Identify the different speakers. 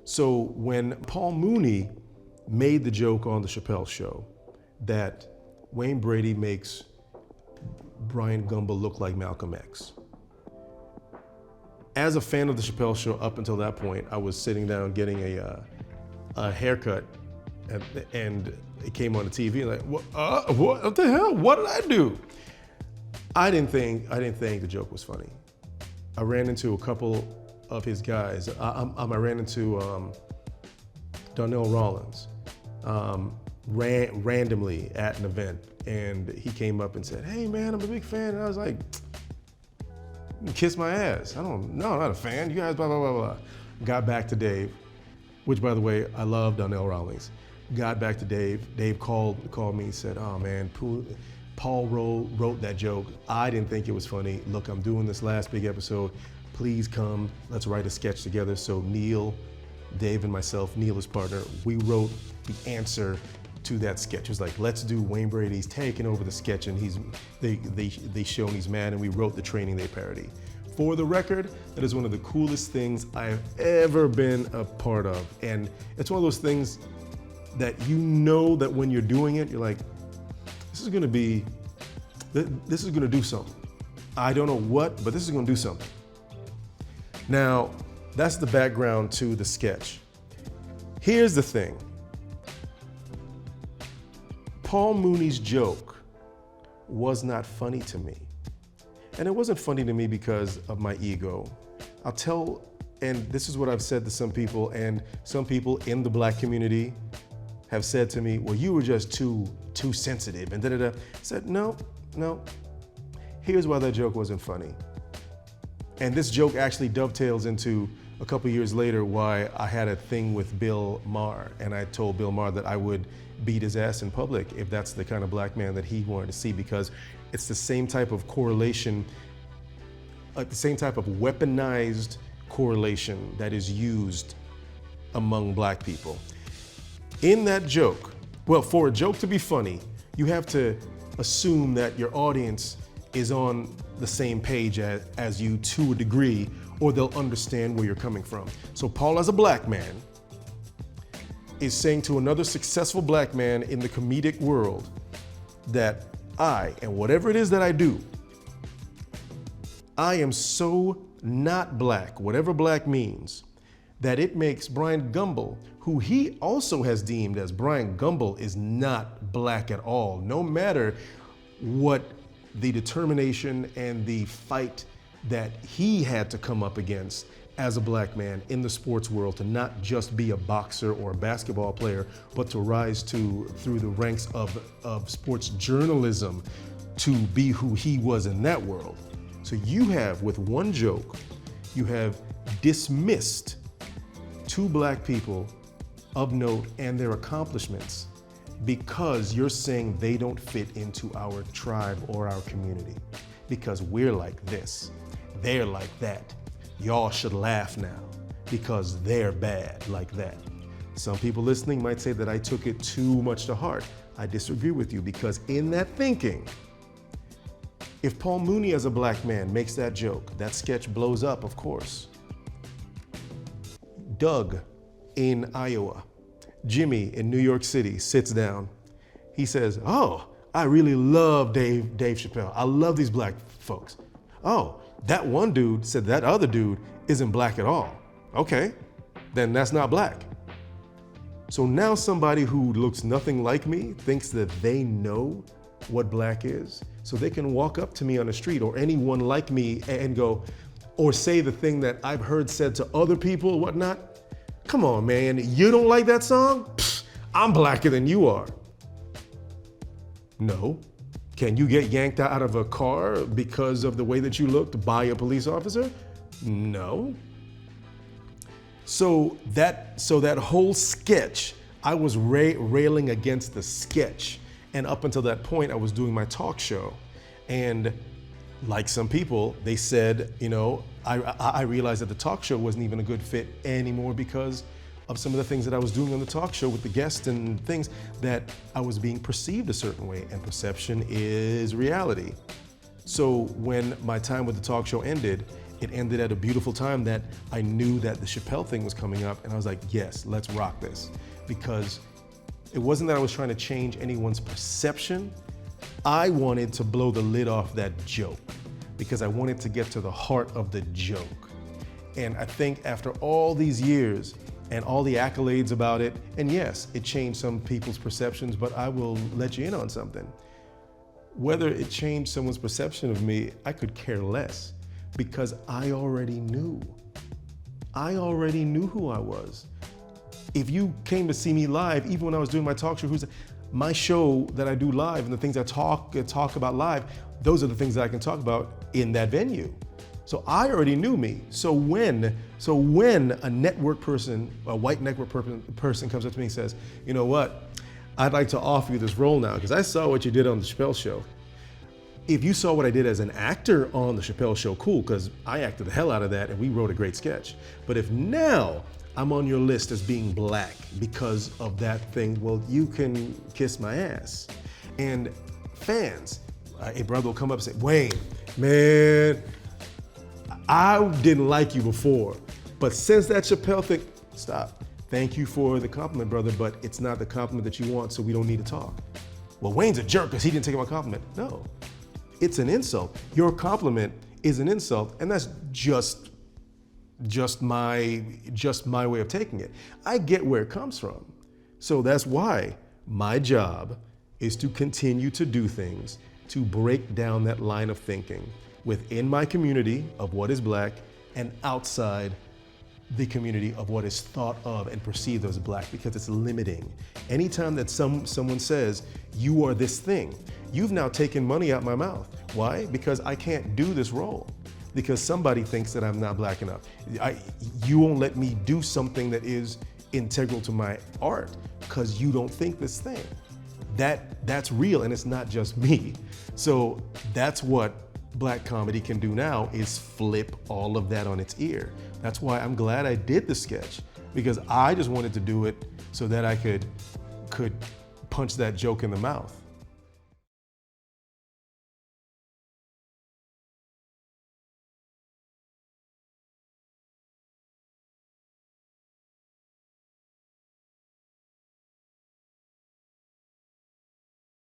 Speaker 1: So when Paul Mooney made the joke on the Chappelle show that Wayne Brady makes Brian Gumbel look like Malcolm X. As a fan of the Chappelle show up until that point, I was sitting down getting a haircut and it came on the TV like, what the hell? What did I do? I didn't think the joke was funny. I ran into a couple of his guys. I ran into Donnell Rawlins randomly at an event, and he came up and said, "Hey man, I'm a big fan." And I was like, "Kiss my ass. I'm not a fan. You guys blah, blah, blah, blah." Got back to Dave, which by the way, I love Donnell Rawlings. Got back to Dave. Dave called me and said, "Oh man, Paul wrote that joke. I didn't think it was funny. Look, I'm doing this last big episode. Please come, let's write a sketch together." So Neil, Dave and myself, Neil is partner, we wrote the answer to that sketch. It was like, let's do Wayne Brady's taking over the sketch and they show he's mad, and we wrote the Training Day parody. For the record, that is one of the coolest things I've ever been a part of. And it's one of those things that you know that when you're doing it, you're like, this is gonna do something. I don't know what, but this is gonna do something. Now, that's the background to the sketch. Here's the thing. Paul Mooney's joke was not funny to me. And it wasn't funny to me because of my ego. I'll tell, and this is what I've said to some people, and some people in the Black community have said to me, well, you were just too sensitive and da-da-da. I said, no. Here's why that joke wasn't funny. And this joke actually dovetails into a couple years later why I had a thing with Bill Maher, and I told Bill Maher that I would beat his ass in public if that's the kind of black man that he wanted to see, because it's the same type of correlation, the same type of weaponized correlation that is used among black people. In that joke, well, for a joke to be funny, you have to assume that your audience is on the same page as you to a degree, or they'll understand where you're coming from. So Paul, as a black man, is saying to another successful black man in the comedic world that I, and whatever it is that I do, I am so not black, whatever black means, that it makes Brian Gumbel, who he also has deemed as Brian Gumbel is not black at all, no matter what the determination and the fight that he had to come up against as a black man in the sports world, to not just be a boxer or a basketball player, but to rise through the ranks of sports journalism to be who he was in that world. So you have, with one joke, you have dismissed two black people of note and their accomplishments because you're saying they don't fit into our tribe or our community. Because we're like this, they're like that. Y'all should laugh now because they're bad like that. Some people listening might say that I took it too much to heart. I disagree with you, because in that thinking, if Paul Mooney as a black man makes that joke, that sketch blows up, of course. Doug in Iowa, Jimmy in New York City sits down. He says, "Oh, I really love Dave Chappelle. I love these black folks. Oh, that one dude said that other dude isn't black at all. Okay, then that's not black." So now somebody who looks nothing like me thinks that they know what black is, so they can walk up to me on the street or anyone like me and go, or say the thing that I've heard said to other people, whatnot. Come on, man, you don't like that song? Pfft, I'm blacker than you are. No. Can you get yanked out of a car because of the way that you looked by a police officer? No. So that whole sketch, I was railing against the sketch. And up until that point, I was doing my talk show. And like some people, they said, you know, I realized that the talk show wasn't even a good fit anymore because of some of the things that I was doing on the talk show with the guests and things, that I was being perceived a certain way, and perception is reality. So when my time with the talk show ended, it ended at a beautiful time that I knew that the Chappelle thing was coming up, and I was like, yes, let's rock this. Because it wasn't that I was trying to change anyone's perception. I wanted to blow the lid off that joke because I wanted to get to the heart of the joke. And I think after all these years and all the accolades about it, and yes, it changed some people's perceptions, but I will let you in on something. Whether it changed someone's perception of me, I could care less because I already knew. I already knew who I was. If you came to see me live, even when I was doing my talk show, my show that I do live and the things I talk about live, those are the things that I can talk about in that venue. So I already knew me. So when a network person, a white network person comes up to me and says, you know what, I'd like to offer you this role now because I saw what you did on the Chappelle show. If you saw what I did as an actor on the Chappelle show, cool, because I acted the hell out of that and we wrote a great sketch. But if now I'm on your list as being black because of that thing, well, you can kiss my ass. And fans, a brother will come up and say, Wayne, man, I didn't like you before, but since that Chappelle thing, stop. Thank you for the compliment, brother, but it's not the compliment that you want, so we don't need to talk. Well, Wayne's a jerk because he didn't take my compliment. No, it's an insult. Your compliment is an insult, and that's just my way of taking it. I get where it comes from. So that's why my job is to continue to do things to break down that line of thinking within my community of what is black and outside the community of what is thought of and perceived as black, because it's limiting. Anytime that someone says, you are this thing, you've now taken money out my mouth. Why? Because I can't do this role. Because somebody thinks that I'm not black enough. You won't let me do something that is integral to my art because you don't think this thing. That's real, and it's not just me. So that's what black comedy can do now, is flip all of that on its ear. That's why I'm glad I did the sketch, because I just wanted to do it so that I could punch that joke in the mouth.